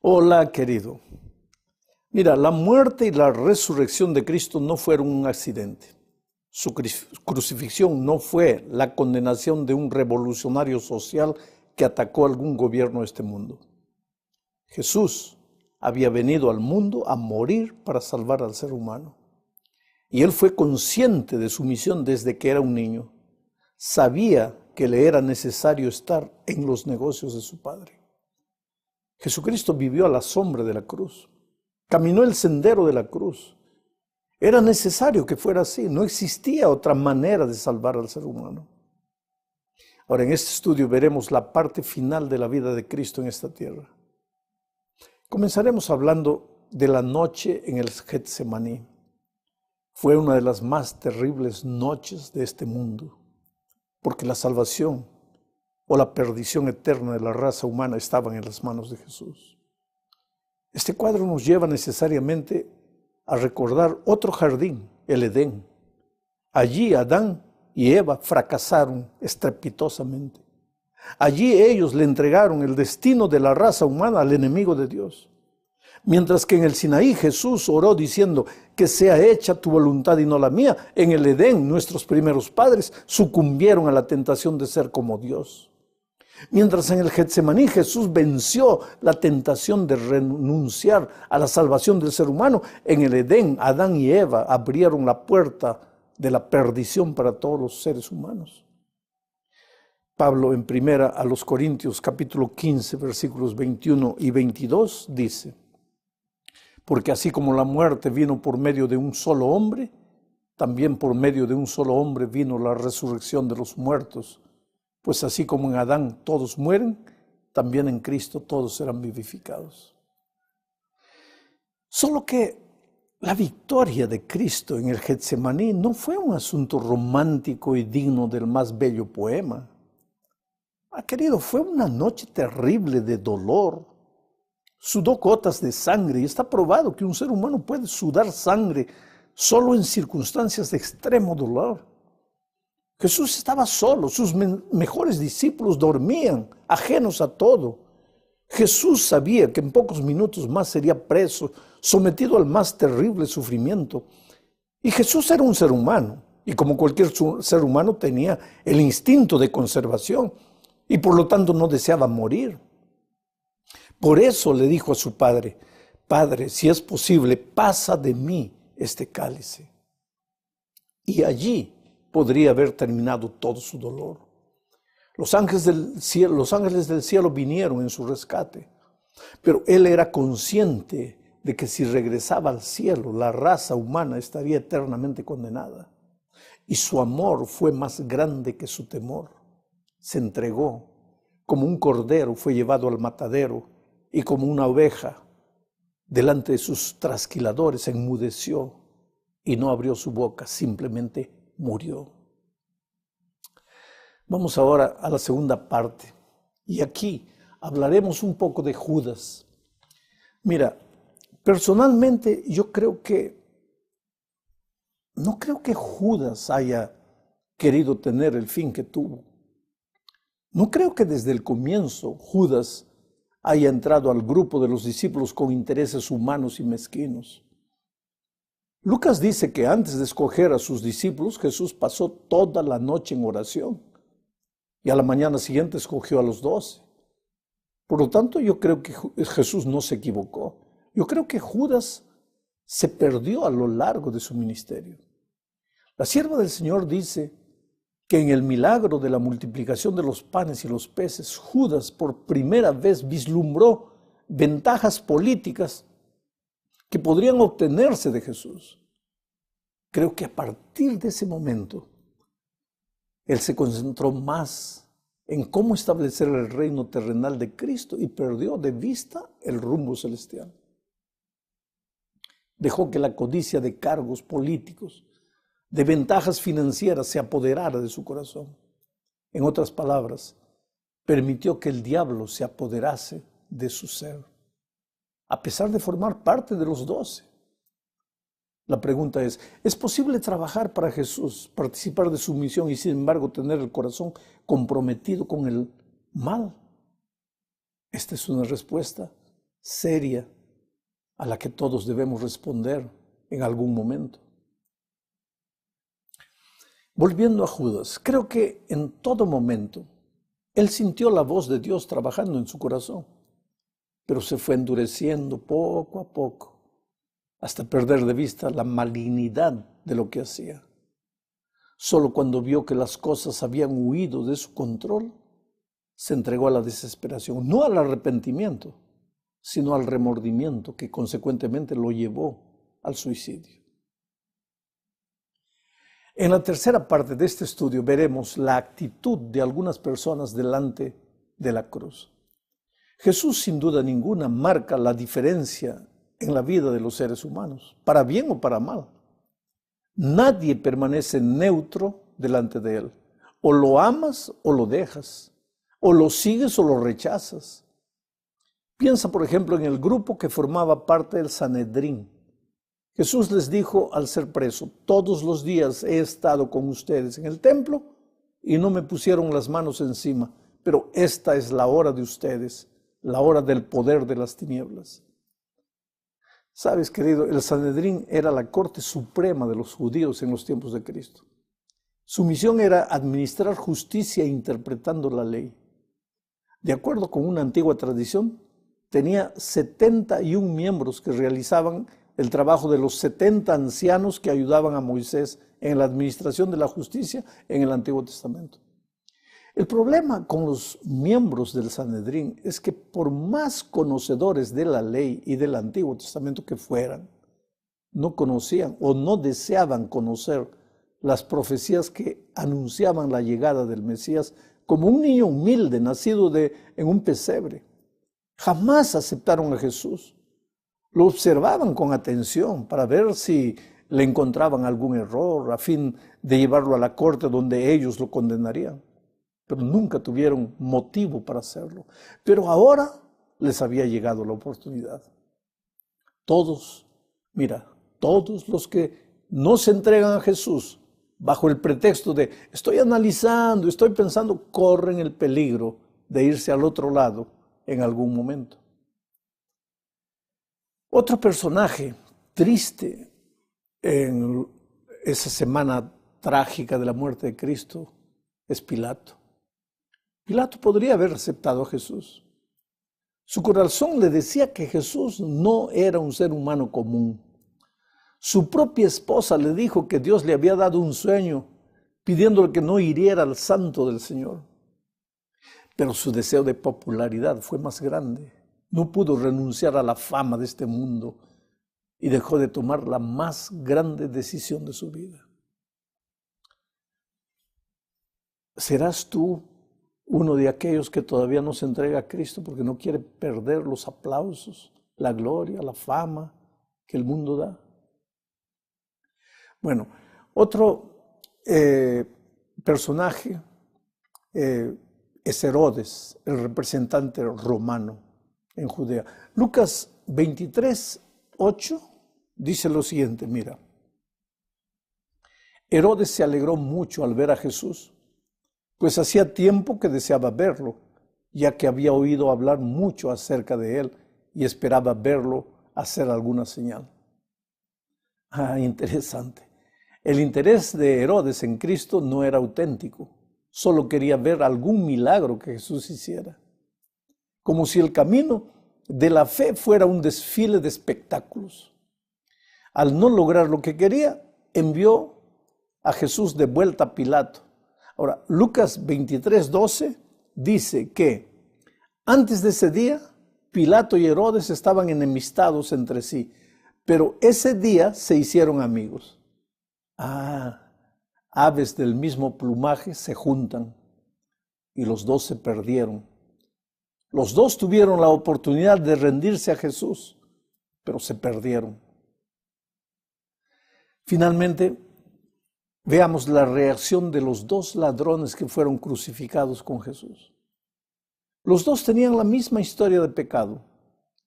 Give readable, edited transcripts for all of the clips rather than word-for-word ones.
Hola, querido. Mira, la muerte y la resurrección de Cristo no fueron un accidente. Su crucifixión no fue la condenación de un revolucionario social que atacó algún gobierno de este mundo. Jesús había venido al mundo a morir para salvar al ser humano. Y él fue consciente de su misión desde que era un niño. Sabía que le era necesario estar en los negocios de su Padre. Jesucristo vivió a la sombra de la cruz. Caminó el sendero de la cruz. Era necesario que fuera así. No existía otra manera de salvar al ser humano. Ahora, en este estudio veremos la parte final de la vida de Cristo en esta tierra. Comenzaremos hablando de la noche en el Getsemaní. Fue una de las más terribles noches de este mundo, porque la salvación o la perdición eterna de la raza humana estaban en las manos de Jesús. Este cuadro nos lleva necesariamente a recordar otro jardín, el Edén. Allí Adán y Eva fracasaron estrepitosamente. Allí ellos le entregaron el destino de la raza humana al enemigo de Dios. Mientras que en el Sinaí Jesús oró diciendo que sea hecha tu voluntad y no la mía, en el Edén nuestros primeros padres sucumbieron a la tentación de ser como Dios. Mientras en el Getsemaní Jesús venció la tentación de renunciar a la salvación del ser humano, en el Edén Adán y Eva abrieron la puerta de la perdición para todos los seres humanos. Pablo en primera a los Corintios capítulo 15 versículos 21 y 22 dice: porque así como la muerte vino por medio de un solo hombre, también por medio de un solo hombre vino la resurrección de los muertos. Pues así como en Adán todos mueren, también en Cristo todos serán vivificados. Solo que la victoria de Cristo en el Getsemaní no fue un asunto romántico y digno del más bello poema. Querido, fue una noche terrible de dolor. Sudó gotas de sangre y está probado que un ser humano puede sudar sangre solo en circunstancias de extremo dolor. Jesús estaba solo, sus mejores discípulos dormían, ajenos a todo. Jesús sabía que en pocos minutos más sería preso, sometido al más terrible sufrimiento. Y Jesús era un ser humano, y como cualquier ser humano tenía el instinto de conservación, y por lo tanto no deseaba morir. Por eso le dijo a su padre: Padre, si es posible, pasa de mí este cálice. Y allí podría haber terminado todo su dolor. Los ángeles del cielo vinieron en su rescate, pero él era consciente de que si regresaba al cielo, la raza humana estaría eternamente condenada. Y su amor fue más grande que su temor. Se entregó, como un cordero fue llevado al matadero, y como una oveja delante de sus trasquiladores enmudeció y no abrió su boca, simplemente murió. Vamos ahora a la segunda parte, y aquí hablaremos un poco de Judas. Mira, personalmente yo no creo que Judas haya querido tener el fin que tuvo. No creo que desde el comienzo Judas haya entrado al grupo de los discípulos con intereses humanos y mezquinos. Lucas dice que antes de escoger a sus discípulos, Jesús pasó toda la noche en oración y a la mañana siguiente escogió a los 12. Por lo tanto, yo creo que Jesús no se equivocó. Yo creo que Judas se perdió a lo largo de su ministerio. La sierva del Señor dice que en el milagro de la multiplicación de los panes y los peces, Judas por primera vez vislumbró ventajas políticas que podrían obtenerse de Jesús. Creo que a partir de ese momento, él se concentró más en cómo establecer el reino terrenal de Cristo y perdió de vista el rumbo celestial. Dejó que la codicia de cargos políticos, de ventajas financieras se apoderara de su corazón. En otras palabras, permitió que el diablo se apoderase de su ser, a pesar de formar parte de los 12. La pregunta ¿es posible trabajar para Jesús, participar de su misión y sin embargo tener el corazón comprometido con el mal? Esta es una respuesta seria a la que todos debemos responder en algún momento. Volviendo a Judas, creo que en todo momento él sintió la voz de Dios trabajando en su corazón, pero se fue endureciendo poco a poco hasta perder de vista la malignidad de lo que hacía. Solo cuando vio que las cosas habían huido de su control, se entregó a la desesperación, no al arrepentimiento, sino al remordimiento que consecuentemente lo llevó al suicidio. En la tercera parte de este estudio veremos la actitud de algunas personas delante de la cruz. Jesús, sin duda ninguna, marca la diferencia en la vida de los seres humanos, para bien o para mal. Nadie permanece neutro delante de él. O lo amas o lo dejas, o lo sigues o lo rechazas. Piensa, por ejemplo, en el grupo que formaba parte del Sanedrín. Jesús les dijo al ser preso: todos los días he estado con ustedes en el templo y no me pusieron las manos encima, pero esta es la hora de ustedes, la hora del poder de las tinieblas. Sabes, querido, el Sanedrín era la corte suprema de los judíos en los tiempos de Cristo. Su misión era administrar justicia interpretando la ley. De acuerdo con una antigua tradición, tenía 71 miembros que realizaban el trabajo de los 70 ancianos que ayudaban a Moisés en la administración de la justicia en el Antiguo Testamento. El problema con los miembros del Sanedrín es que por más conocedores de la ley y del Antiguo Testamento que fueran, no conocían o no deseaban conocer las profecías que anunciaban la llegada del Mesías como un niño humilde nacido en un pesebre. Jamás aceptaron a Jesús. Lo observaban con atención para ver si le encontraban algún error a fin de llevarlo a la corte donde ellos lo condenarían. Pero nunca tuvieron motivo para hacerlo. Pero ahora les había llegado la oportunidad. Todos los que no se entregan a Jesús bajo el pretexto de estoy analizando, estoy pensando, corren el peligro de irse al otro lado en algún momento. Otro personaje triste en esa semana trágica de la muerte de Cristo es Pilato. Pilato podría haber aceptado a Jesús. Su corazón le decía que Jesús no era un ser humano común. Su propia esposa le dijo que Dios le había dado un sueño pidiéndole que no hiriera al santo del Señor. Pero su deseo de popularidad fue más grande. No pudo renunciar a la fama de este mundo y dejó de tomar la más grande decisión de su vida. ¿Serás tú uno de aquellos que todavía no se entrega a Cristo porque no quiere perder los aplausos, la gloria, la fama que el mundo da? Bueno, otro personaje es Herodes, el representante romano en Judea. Lucas 23:8 dice lo siguiente, mira. Herodes se alegró mucho al ver a Jesús, pues hacía tiempo que deseaba verlo, ya que había oído hablar mucho acerca de él y esperaba verlo hacer alguna señal. Interesante. El interés de Herodes en Cristo no era auténtico, solo quería ver algún milagro que Jesús hiciera. Como si el camino de la fe fuera un desfile de espectáculos. Al no lograr lo que quería, envió a Jesús de vuelta a Pilato. Ahora, Lucas 23:12 dice que antes de ese día, Pilato y Herodes estaban enemistados entre sí, pero ese día se hicieron amigos. Aves del mismo plumaje se juntan y los dos se perdieron. Los dos tuvieron la oportunidad de rendirse a Jesús, pero se perdieron. Finalmente, veamos la reacción de los dos ladrones que fueron crucificados con Jesús. Los dos tenían la misma historia de pecado,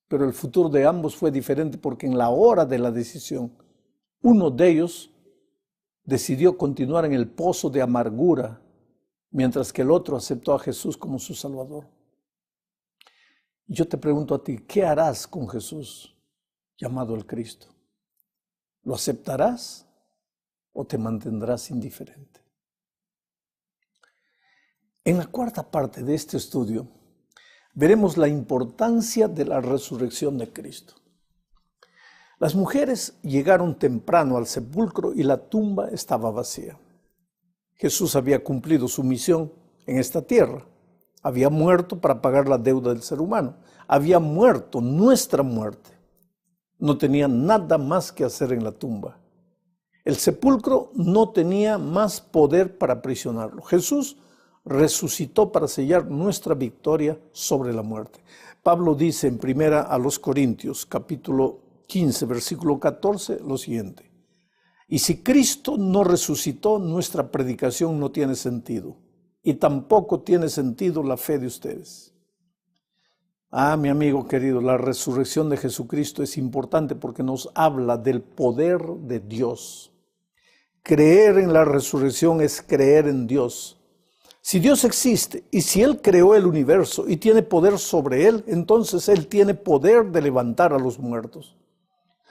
pero el futuro de ambos fue diferente porque en la hora de la decisión, uno de ellos decidió continuar en el pozo de amargura, mientras que el otro aceptó a Jesús como su Salvador. Yo te pregunto a ti, ¿qué harás con Jesús llamado el Cristo? ¿Lo aceptarás o te mantendrás indiferente? En la cuarta parte de este estudio veremos la importancia de la resurrección de Cristo. Las mujeres llegaron temprano al sepulcro y la tumba estaba vacía. Jesús había cumplido su misión en esta tierra. Había muerto para pagar la deuda del ser humano. Había muerto nuestra muerte. No tenía nada más que hacer en la tumba. El sepulcro no tenía más poder para aprisionarlo. Jesús resucitó para sellar nuestra victoria sobre la muerte. Pablo dice en 1 Corintios, capítulo 15, versículo 14, lo siguiente: y si Cristo no resucitó, nuestra predicación no tiene sentido, y tampoco tiene sentido la fe de ustedes. Mi amigo querido, la resurrección de Jesucristo es importante porque nos habla del poder de Dios. Creer en la resurrección es creer en Dios. Si Dios existe y si Él creó el universo y tiene poder sobre Él, entonces Él tiene poder de levantar a los muertos.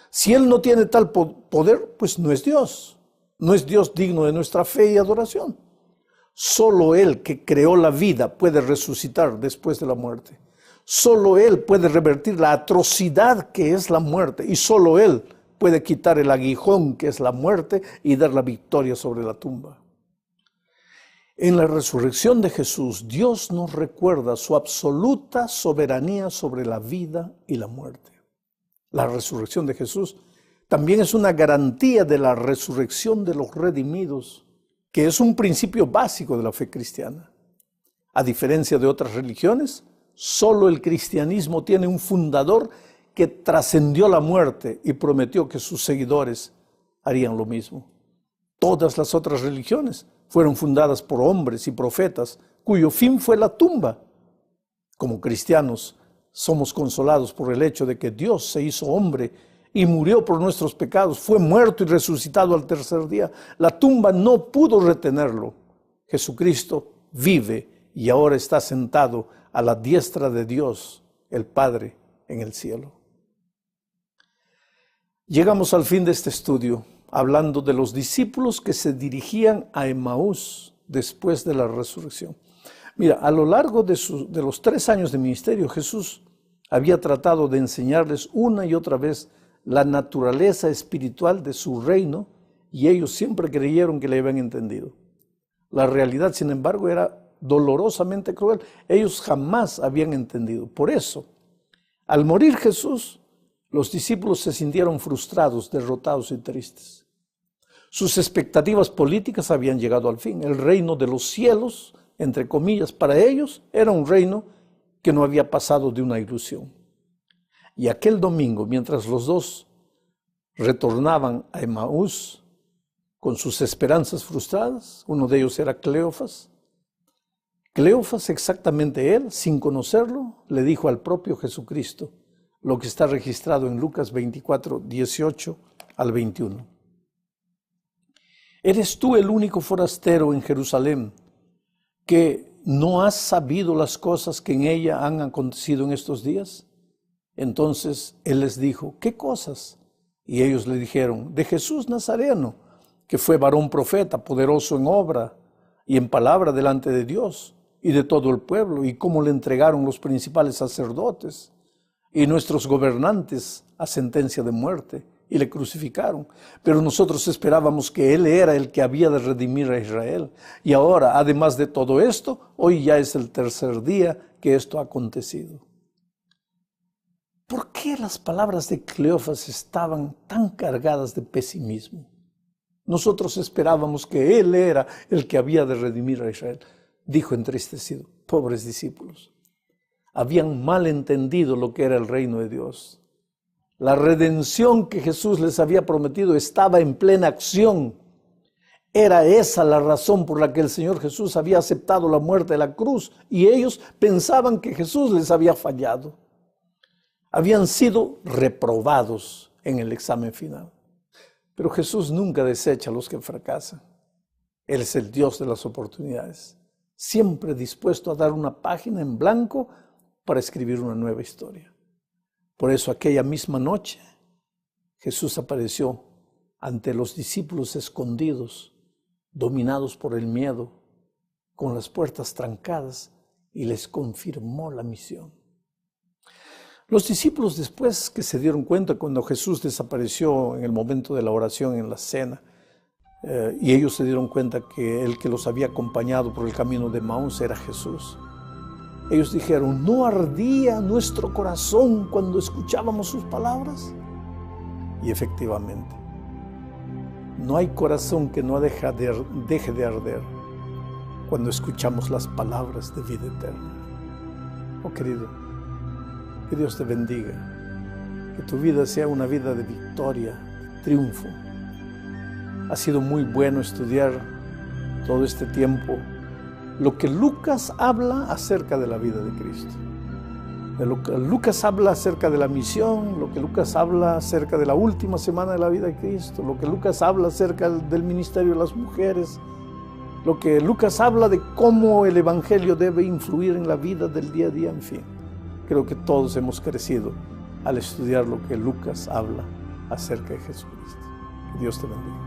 Si Él no tiene tal poder, pues no es Dios. No es Dios digno de nuestra fe y adoración. Solo Él, que creó la vida, puede resucitar después de la muerte. Solo Él puede revertir la atrocidad que es la muerte. Y solo Él puede quitar el aguijón que es la muerte y dar la victoria sobre la tumba. En la resurrección de Jesús, Dios nos recuerda su absoluta soberanía sobre la vida y la muerte. La resurrección de Jesús también es una garantía de la resurrección de los redimidos, que es un principio básico de la fe cristiana. A diferencia de otras religiones, solo el cristianismo tiene un fundador que trascendió la muerte y prometió que sus seguidores harían lo mismo. Todas las otras religiones fueron fundadas por hombres y profetas cuyo fin fue la tumba. Como cristianos, somos consolados por el hecho de que Dios se hizo hombre y murió por nuestros pecados, fue muerto y resucitado al tercer día. La tumba no pudo retenerlo. Jesucristo vive y ahora está sentado a la diestra de Dios, el Padre, en el cielo. Llegamos al fin de este estudio hablando de los discípulos que se dirigían a Emaús después de la resurrección. Mira, a lo largo de los 3 años de ministerio, Jesús había tratado de enseñarles una y otra vez la naturaleza espiritual de su reino y ellos siempre creyeron que le habían entendido. La realidad, sin embargo, era dolorosamente cruel. Ellos jamás habían entendido. Por eso, al morir Jesús, los discípulos se sintieron frustrados, derrotados y tristes. Sus expectativas políticas habían llegado al fin. El reino de los cielos, entre comillas, para ellos era un reino que no había pasado de una ilusión. Y aquel domingo, mientras los dos retornaban a Emaús con sus esperanzas frustradas, uno de ellos era Cleofas. Cleofas, exactamente él, sin conocerlo, le dijo al propio Jesucristo lo que está registrado en Lucas 24, 18 al 21. ¿Eres tú el único forastero en Jerusalén que no has sabido las cosas que en ella han acontecido en estos días? Entonces él les dijo, ¿qué cosas? Y ellos le dijeron, de Jesús Nazareno, que fue varón profeta, poderoso en obra y en palabra delante de Dios y de todo el pueblo, y cómo le entregaron los principales sacerdotes y nuestros gobernantes a sentencia de muerte, y le crucificaron. Pero nosotros esperábamos que Él era el que había de redimir a Israel. Y ahora, además de todo esto, hoy ya es el tercer día que esto ha acontecido. ¿Por qué las palabras de Cleofas estaban tan cargadas de pesimismo? Nosotros esperábamos que Él era el que había de redimir a Israel. Dijo entristecido, pobres discípulos. Habían mal entendido lo que era el reino de Dios. La redención que Jesús les había prometido estaba en plena acción. Era esa la razón por la que el Señor Jesús había aceptado la muerte de la cruz, y ellos pensaban que Jesús les había fallado. Habían sido reprobados en el examen final. Pero Jesús nunca desecha a los que fracasan. Él es el Dios de las oportunidades, siempre dispuesto a dar una página en blanco para escribir una nueva historia. Por eso aquella misma noche Jesús apareció ante los discípulos escondidos, dominados por el miedo, con las puertas trancadas, y les confirmó la misión. Los discípulos, después que se dieron cuenta cuando Jesús desapareció en el momento de la oración en la cena, y ellos se dieron cuenta que el que los había acompañado por el camino de Emaús era Jesús, ellos dijeron: ¿no ardía nuestro corazón cuando escuchábamos sus palabras? Y efectivamente, no hay corazón que no deje de arder cuando escuchamos las palabras de vida eterna. Oh querido, que Dios te bendiga, que tu vida sea una vida de victoria, de triunfo. Ha sido muy bueno estudiar todo este tiempo lo que Lucas habla acerca de la vida de Cristo. Lo que Lucas habla acerca de la misión, lo que Lucas habla acerca de la última semana de la vida de Cristo, lo que Lucas habla acerca del ministerio de las mujeres, lo que Lucas habla de cómo el Evangelio debe influir en la vida del día a día, en fin. Creo que todos hemos crecido al estudiar lo que Lucas habla acerca de Jesucristo. Que Dios te bendiga.